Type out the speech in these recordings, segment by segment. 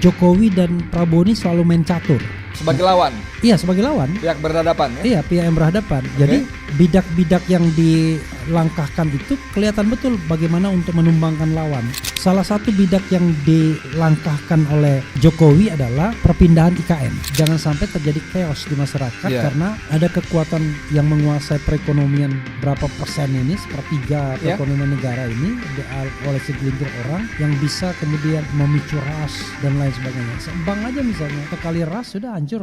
Jokowi dan Prabowo ini selalu main catur. Sebagai lawan? Iya, sebagai lawan. Pihak berhadapan ya? Iya, pihak yang berhadapan. Jadi bidak-bidak yang dilangkahkan itu kelihatan betul bagaimana untuk menumbangkan lawan. Salah satu bidak yang dilangkahkan oleh Jokowi adalah perpindahan IKN. Jangan sampai terjadi chaos di masyarakat karena ada kekuatan yang menguasai perekonomian berapa persen ini, sepertiga perekonomian negara ini oleh segelintir orang yang bisa kemudian memicu ras dan lain sebagainya. Bank aja misalnya, sekali ras sudah hancur.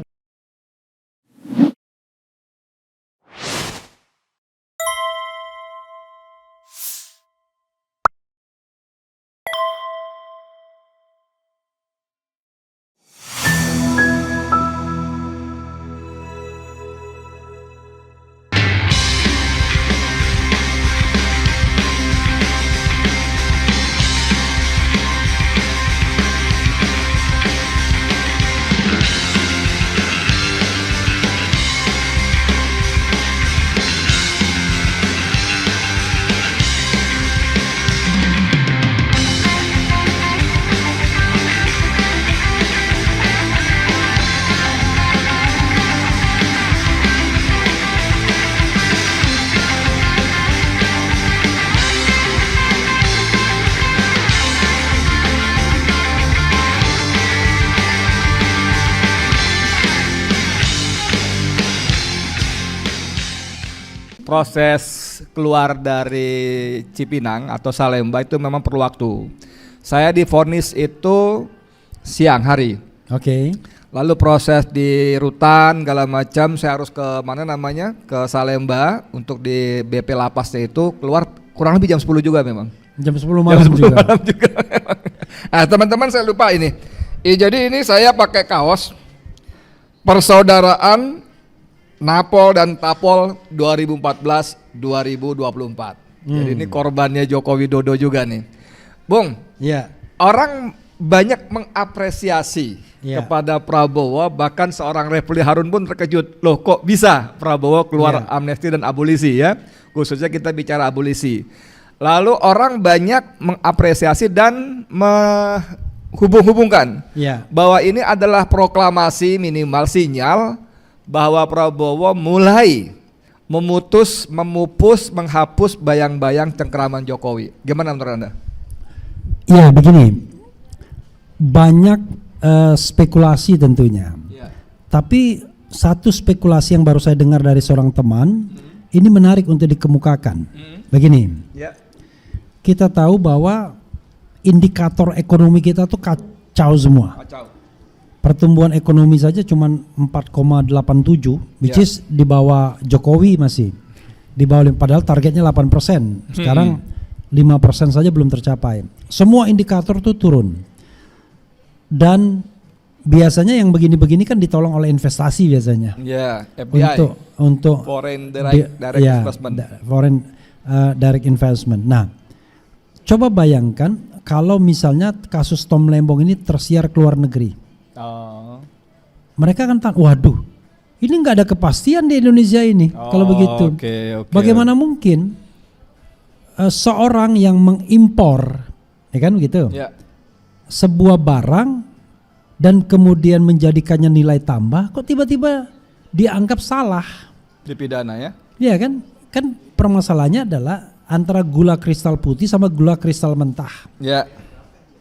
Proses keluar dari Cipinang atau Salemba itu memang perlu waktu. Saya divonis itu siang hari. Oke. Lalu proses di rutan segala macam, saya harus ke mana namanya, ke Salemba untuk di BP lapasnya itu keluar kurang lebih jam 10 juga memang. Jam 10 malam juga. Nah, teman-teman saya lupa ini. Jadi ini saya pakai kaos Persaudaraan Napol dan Tapol 2014-2024. Jadi ini korbannya Joko Widodo juga nih. Bung, orang banyak mengapresiasi kepada Prabowo, bahkan seorang Refli Harun pun terkejut. Loh kok bisa Prabowo keluar amnesti dan abolisi ya? Khususnya kita bicara abolisi. Lalu orang banyak mengapresiasi dan menghubung-hubungkan bahwa ini adalah proklamasi minimal sinyal bahwa Prabowo mulai memupus, menghapus bayang-bayang cengkeraman Jokowi. Gimana menurut Anda? Ya begini, banyak spekulasi tentunya. Tapi satu spekulasi yang baru saya dengar dari seorang teman, ini menarik untuk dikemukakan. Begini, kita tahu bahwa indikator ekonomi kita tuh kacau semua. Pertumbuhan ekonomi saja cuma 4,87, which is di bawah Jokowi masih. Di bawah, padahal targetnya 8%. Sekarang 5% saja belum tercapai. Semua indikator tuh turun. Dan biasanya yang begini-begini kan ditolong oleh investasi biasanya. FDI. Untuk foreign direct investment. Foreign direct investment. Nah, coba bayangkan kalau misalnya kasus Tom Lembong ini tersiar ke luar negeri. Mereka kan waduh, ini nggak ada kepastian di Indonesia ini kalau begitu. Bagaimana mungkin seorang yang mengimpor, ya kan begitu, sebuah barang dan kemudian menjadikannya nilai tambah, kok tiba-tiba dianggap salah, dipidana ya? Iya kan? Kan permasalahannya adalah antara gula kristal putih sama gula kristal mentah.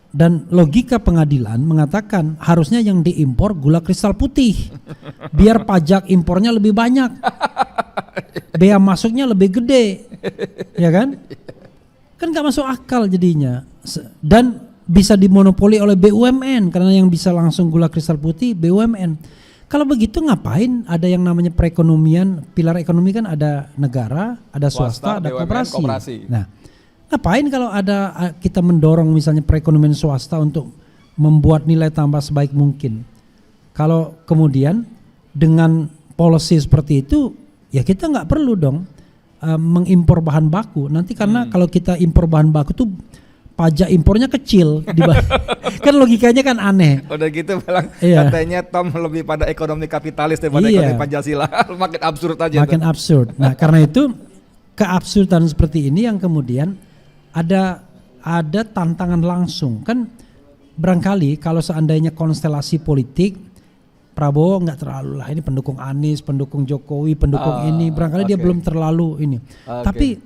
Dan logika pengadilan mengatakan harusnya yang diimpor gula kristal putih, biar pajak impornya lebih banyak, bea masuknya lebih gede, ya kan? Kan nggak masuk akal jadinya. Dan bisa dimonopoli oleh BUMN karena yang bisa langsung gula kristal putih BUMN. Kalau begitu ngapain ada yang namanya perekonomian, pilar ekonomi kan ada negara, ada swasta, ada BUMN, koperasi. Nah, ngapain kalau ada kita mendorong misalnya perekonomian swasta untuk membuat nilai tambah sebaik mungkin. Kalau kemudian dengan policy seperti itu, ya kita nggak perlu dong mengimpor bahan baku. Nanti karena kalau kita impor bahan baku tuh pajak impornya kecil. Kan logikanya kan aneh. Udah gitu bilang katanya Tom lebih pada ekonomi kapitalis daripada ekonomi Pancasila. Makin absurd aja. Makin absurd. Nah karena itu keabsurdan seperti ini yang kemudian ada tantangan langsung kan. barangkali kalau seandainya konstelasi politik Prabowo nggak terlalu lah ini pendukung Anies, pendukung Jokowi, pendukung ini, barangkali dia belum terlalu ini. Tapi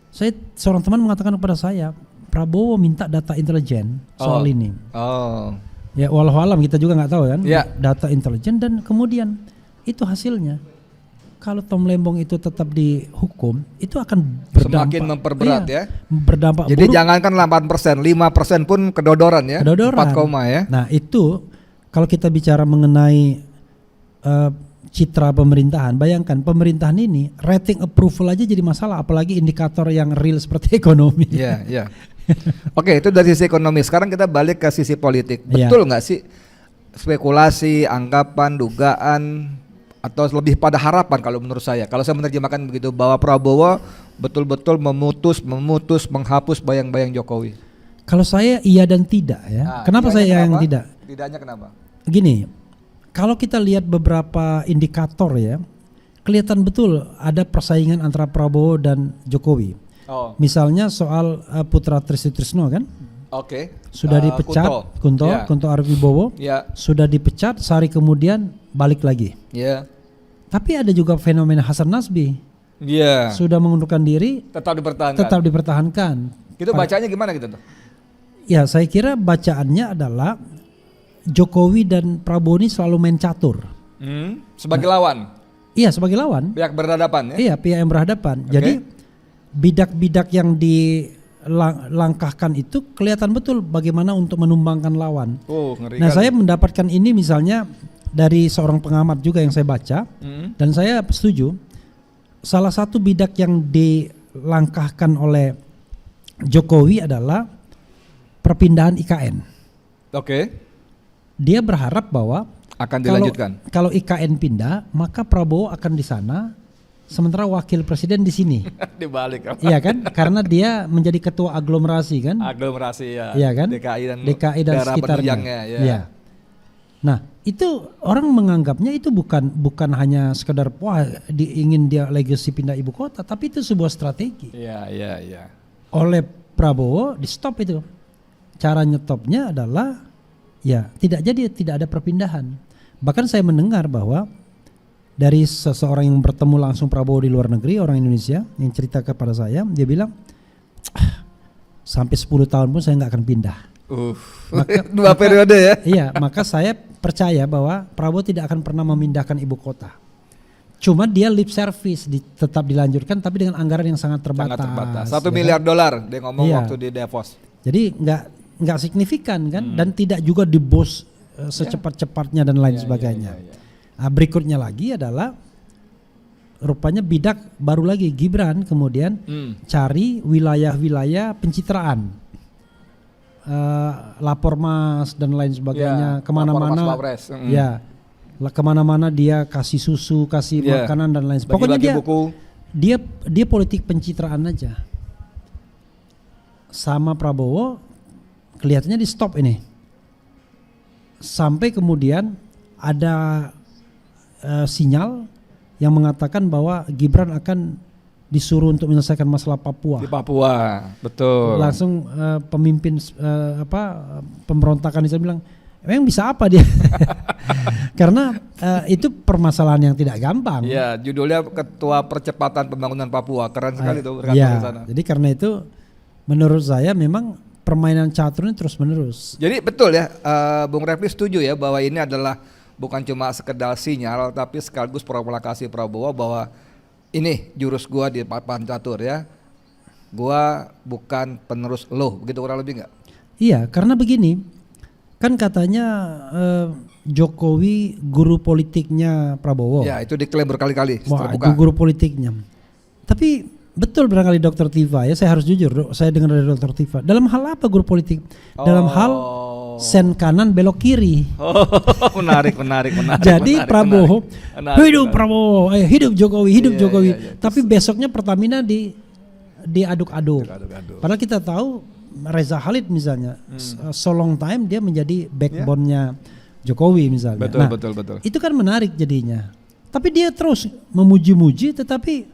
saya seorang teman mengatakan kepada saya, Prabowo minta data intelijen soal ini. Ya walau alam kita juga nggak tahu kan, data intelijen, dan kemudian itu hasilnya. Kalau Tom Lembong itu tetap dihukum, itu akan berdampak, semakin memperberat ya. Berdampak jadi buruk. Jangankan 8%, 5% pun kedodoran ya. 4, ya. Nah itu kalau kita bicara mengenai citra pemerintahan, bayangkan pemerintahan ini rating approval aja jadi masalah, apalagi indikator yang real seperti ekonomi. Iya. Oke, itu dari sisi ekonomi. Sekarang kita balik ke sisi politik. Betul nggak sih spekulasi, anggapan, dugaan, atau lebih pada harapan kalau menurut saya? Kalau saya menerjemahkan begitu, bahwa Prabowo betul-betul menghapus bayang-bayang Jokowi. Kalau saya iya dan tidak ya. Kenapa saya iya yang tidak? Tidaknya kenapa? Gini, kalau kita lihat beberapa indikator ya, kelihatan betul ada persaingan antara Prabowo dan Jokowi. Misalnya soal Putra Trisno kan? Sudah dipecat, Kunto Arief-Wibowo, sudah dipecat, sehari kemudian balik lagi. Tapi ada juga fenomena Hasan Nasbi. Sudah mengundurkan diri, tetap dipertahankan. Itu bacanya gimana gitu tuh? Ya, saya kira bacaannya adalah Jokowi dan Prabowo ini selalu main catur. Sebagai lawan? Iya, sebagai lawan. Pihak berhadapan ya? Iya, pihak yang berhadapan. Jadi bidak-bidak yang dilangkahkan itu kelihatan betul bagaimana untuk menumbangkan lawan. Nah, saya mendapatkan ini misalnya dari seorang pengamat juga yang saya baca, dan saya setuju. Salah satu bidak yang dilangkahkan oleh Jokowi adalah perpindahan IKN. Dia berharap bahwa akan dilanjutkan. Kalau IKN pindah, maka Prabowo akan di sana, sementara wakil presiden di sini. Dibalik. Iya kan? Karena dia menjadi ketua aglomerasi kan? Aglomerasi ya. Iya kan? DKI dan sekitarnya. Ya. Nah, itu orang menganggapnya itu bukan hanya sekedar ingin dia legacy pindah ibu kota, tapi itu sebuah strategi. Iya. Oleh Prabowo di stop itu. Cara nyetopnya adalah tidak ada perpindahan. Bahkan saya mendengar bahwa dari seseorang yang bertemu langsung Prabowo di luar negeri, orang Indonesia yang cerita kepada saya, dia bilang sampai 10 tahun pun saya nggak akan pindah. Dua periode ya? Iya, maka saya percaya bahwa Prabowo tidak akan pernah memindahkan ibu kota. Cuma dia lip service tetap dilanjutkan, tapi dengan anggaran yang sangat terbatas. 1 miliar dolar dia ngomong waktu di Davos. Jadi nggak signifikan kan, dan tidak juga dibos secepat-cepatnya dan lain sebagainya. Nah, berikutnya lagi adalah rupanya bidak baru lagi Gibran kemudian cari wilayah-wilayah pencitraan, lapor mas dan lain sebagainya, kemana-mana. Kemana-mana dia kasih susu, kasih makanan dan lain sebagainya. Pokoknya dia politik pencitraan aja. Sama Prabowo kelihatannya di stop ini, sampai kemudian ada sinyal yang mengatakan bahwa Gibran akan disuruh untuk menyelesaikan masalah Papua. Di Papua, betul. Langsung pemimpin pemberontakan itu bilang, emang bisa apa dia? Karena itu permasalahan yang tidak gampang. Iya, judulnya Ketua Percepatan Pembangunan Papua, keren sekali tuh. Jadi karena itu menurut saya memang permainan catur ini terus menerus. Jadi betul ya, Bung Refli setuju ya bahwa ini adalah bukan cuma sekedar sinyal, tapi sekaligus provokasi Prabowo bahwa ini jurus gua di papan catur ya, gua bukan penerus lo, begitu kurang lebih nggak? Iya, karena begini, kan katanya Jokowi guru politiknya Prabowo. Ya, itu diklaim berkali-kali. Guru politiknya. Tapi betul barangkali Dr. Tiva ya, saya harus jujur, saya dengar dari Dr. Tiva. Dalam hal apa guru politik? Dalam hal sen kanan belok kiri. Menarik. Jadi Prabowo, hidup Prabowo, hidup Jokowi, hidup Jokowi. Tapi besoknya Pertamina diaduk-aduk. Padahal kita tahu Reza Khalid misalnya, so long time dia menjadi backbone-nya Jokowi misalnya. Betul. Itu kan menarik jadinya. Tapi dia terus memuji-muji, tetapi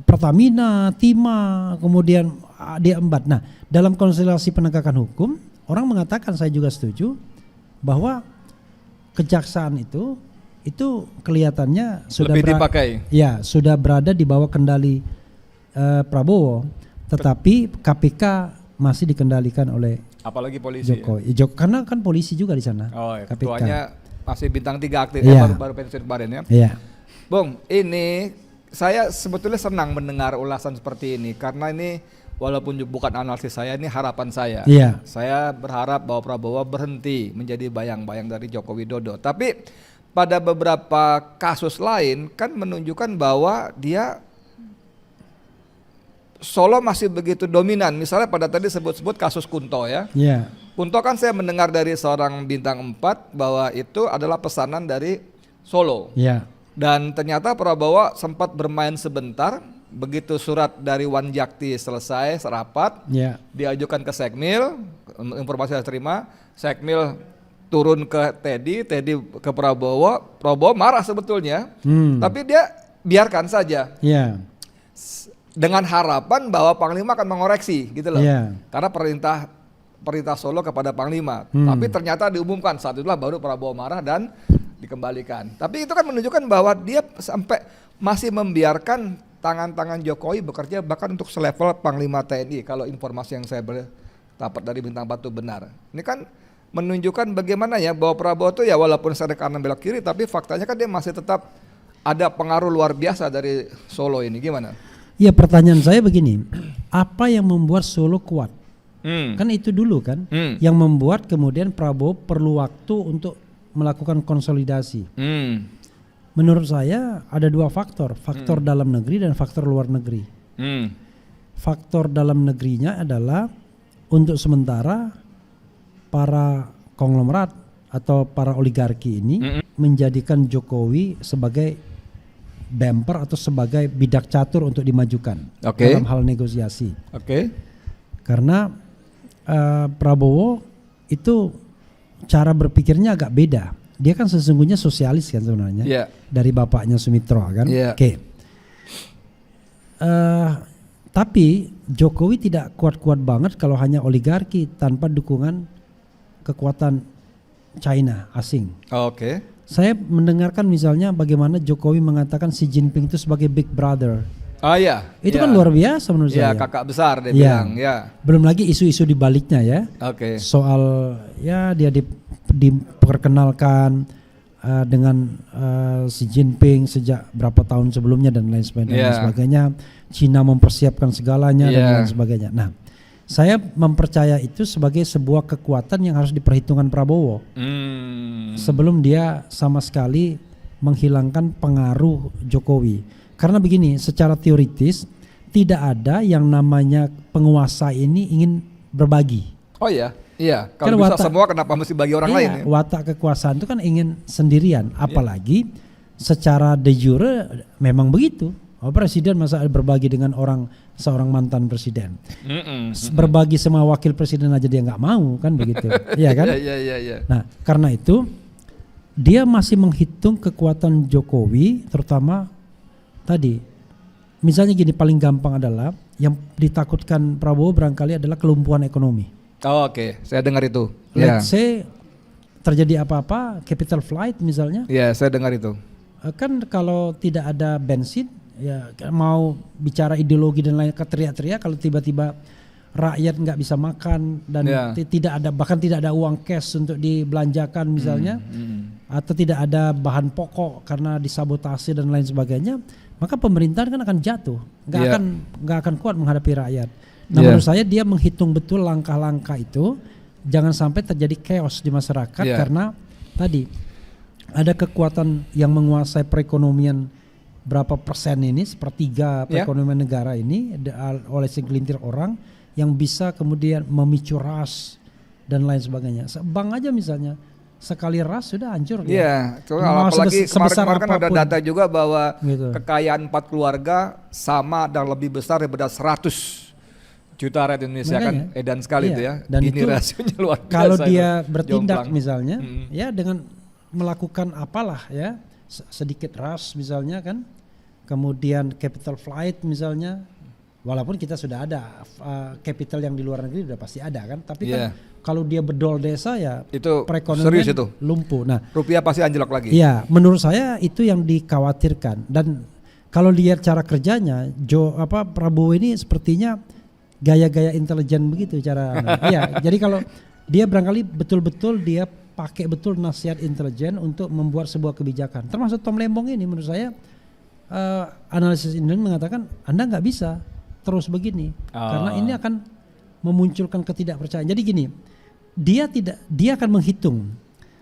Pertamina, Timah, kemudian dia embat. Nah, dalam konstelasi penegakan hukum orang mengatakan, saya juga setuju bahwa kejaksaan itu kelihatannya sudah lebih dipakai. Ya, sudah berada di bawah kendali Prabowo, tetapi KPK masih dikendalikan oleh apalagi polisi. Jokowi. Karena kan polisi juga di sana. Oh, KPK. Ketuanya masih bintang 3 aktif, baru pensiun kemarin ya. Iya. Bung, ini saya sebetulnya senang mendengar ulasan seperti ini karena ini walaupun bukan analisis saya, ini harapan saya. Iya. Saya berharap bahwa Prabowo berhenti menjadi bayang-bayang dari Joko Widodo. Tapi pada beberapa kasus lain kan menunjukkan bahwa dia Solo masih begitu dominan. Misalnya pada tadi sebut-sebut kasus Kunto ya. Iya. Kunto kan saya mendengar dari seorang bintang 4 bahwa itu adalah pesanan dari Solo. Iya. Dan ternyata Prabowo sempat bermain sebentar. Begitu surat dari Wanjakti selesai serapat, diajukan ke Sekmil, informasi saya terima, Sekmil turun ke Teddy ke Prabowo marah sebetulnya, tapi dia biarkan saja. Dengan harapan bahwa Panglima akan mengoreksi gitu loh. Karena perintah Solo kepada Panglima. Tapi ternyata diumumkan saat itulah baru Prabowo marah dan dikembalikan. Tapi itu kan menunjukkan bahwa dia sampai masih membiarkan tangan-tangan Jokowi bekerja bahkan untuk selevel Panglima TNI kalau informasi yang saya dapat dari Bintang Batu benar. Ini kan menunjukkan bagaimana ya bahwa Prabowo itu ya walaupun saya kanan belok kiri tapi faktanya kan dia masih tetap ada pengaruh luar biasa dari Solo ini. Gimana? Ya, pertanyaan saya begini, apa yang membuat Solo kuat? Kan itu dulu kan yang membuat kemudian Prabowo perlu waktu untuk melakukan konsolidasi. Menurut saya ada 2 faktor, faktor dalam negeri dan faktor luar negeri. Faktor dalam negerinya adalah untuk sementara para konglomerat atau para oligarki ini menjadikan Jokowi sebagai bumper atau sebagai bidak catur untuk dimajukan dalam hal negosiasi. Karena Prabowo itu cara berpikirnya agak beda. Dia kan sesungguhnya sosialis kan sebenarnya dari bapaknya Sumitro kan. Tapi Jokowi tidak kuat-kuat banget kalau hanya oligarki tanpa dukungan kekuatan China asing. Saya mendengarkan misalnya bagaimana Jokowi mengatakan Xi Jinping itu sebagai big brother. Itu kan luar biasa menurut saya. Kakak besar dia bilang. Belum lagi isu-isu di baliknya ya. Soal ya dia diperkenalkan dengan Xi Jinping sejak berapa tahun sebelumnya dan lain sebagainya. Cina mempersiapkan segalanya dan lain sebagainya. Nah, saya mempercaya itu sebagai sebuah kekuatan yang harus diperhitungkan Prabowo sebelum dia sama sekali menghilangkan pengaruh Jokowi. Karena begini, secara teoritis tidak ada yang namanya penguasa ini ingin berbagi. Iya. Kalau kan bisa semua kenapa mesti bagi orang lain? Watak kekuasaan itu kan ingin sendirian, apalagi secara de jure memang begitu. Presiden masa berbagi dengan seorang mantan presiden. Berbagi sama wakil presiden aja dia nggak mau kan begitu. Iya kan? Nah, karena itu dia masih menghitung kekuatan Jokowi, terutama tadi. Misalnya gini, paling gampang adalah yang ditakutkan Prabowo barangkali adalah kelumpuhan ekonomi. Saya dengar itu. Let's say terjadi apa-apa, capital flight misalnya. Saya dengar itu. Kan kalau tidak ada bensin, ya mau bicara ideologi dan lain teriak-teriak kalau tiba-tiba rakyat nggak bisa makan dan tidak ada uang cash untuk dibelanjakan misalnya, atau tidak ada bahan pokok karena disabotase dan lain sebagainya, maka pemerintahan kan akan jatuh, nggak akan kuat menghadapi rakyat. Nah, menurut saya dia menghitung betul langkah-langkah itu jangan sampai terjadi chaos di masyarakat karena tadi ada kekuatan yang menguasai perekonomian berapa persen ini, sepertiga perekonomian negara ini oleh segelintir orang yang bisa kemudian memicu ras dan lain sebagainya. Bank aja misalnya sekali ras sudah hancur. Apalagi kemarin kan ada data juga bahwa kekayaan 4 keluarga sama dan lebih besar daripada 100 juta rakyat Indonesia. Makanya, kan edan sekali itu ya. Dan ini rasionya luar biasa. Kalau dia bertindak misalnya ya dengan melakukan apalah ya sedikit ras misalnya kan, kemudian capital flight misalnya, Walaupun kita sudah ada capital yang di luar negeri udah pasti ada kan, tapi kan kalau dia bedol desa ya itu perekonomian serius itu. lumpuh. Nah, rupiah pasti anjlok lagi. Iya, menurut saya itu yang dikhawatirkan. Dan kalau lihat cara kerjanya, Prabowo ini sepertinya gaya-gaya intelijen begitu cara. Iya, jadi kalau dia barangkali betul-betul dia pakai betul nasihat intelijen untuk membuat sebuah kebijakan. Termasuk Tom Lembong ini menurut saya analisis ini mengatakan Anda nggak bisa terus begini karena ini akan memunculkan ketidakpercayaan. Jadi gini, dia akan menghitung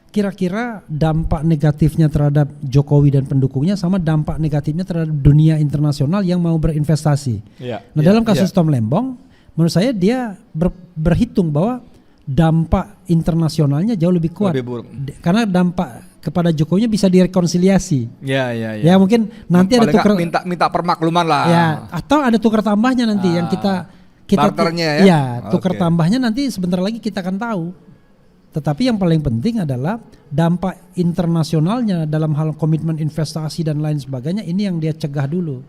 kira-kira dampak negatifnya terhadap Jokowi dan pendukungnya sama dampak negatifnya terhadap dunia internasional yang mau berinvestasi. Dalam kasus Tom Lembong, menurut saya dia berhitung bahwa dampak internasionalnya jauh lebih kuat, lebih buruk. Karena dampak kepada Jokowinya bisa direkonsiliasi. Ya mungkin nanti ada tukar minta permakluman lah. Ya, atau ada tukar tambahnya nanti yang kita barternya tukar tambahnya nanti sebentar lagi kita akan tahu. Tetapi yang paling penting adalah dampak internasionalnya dalam hal komitmen investasi dan lain sebagainya, ini yang dia cegah dulu.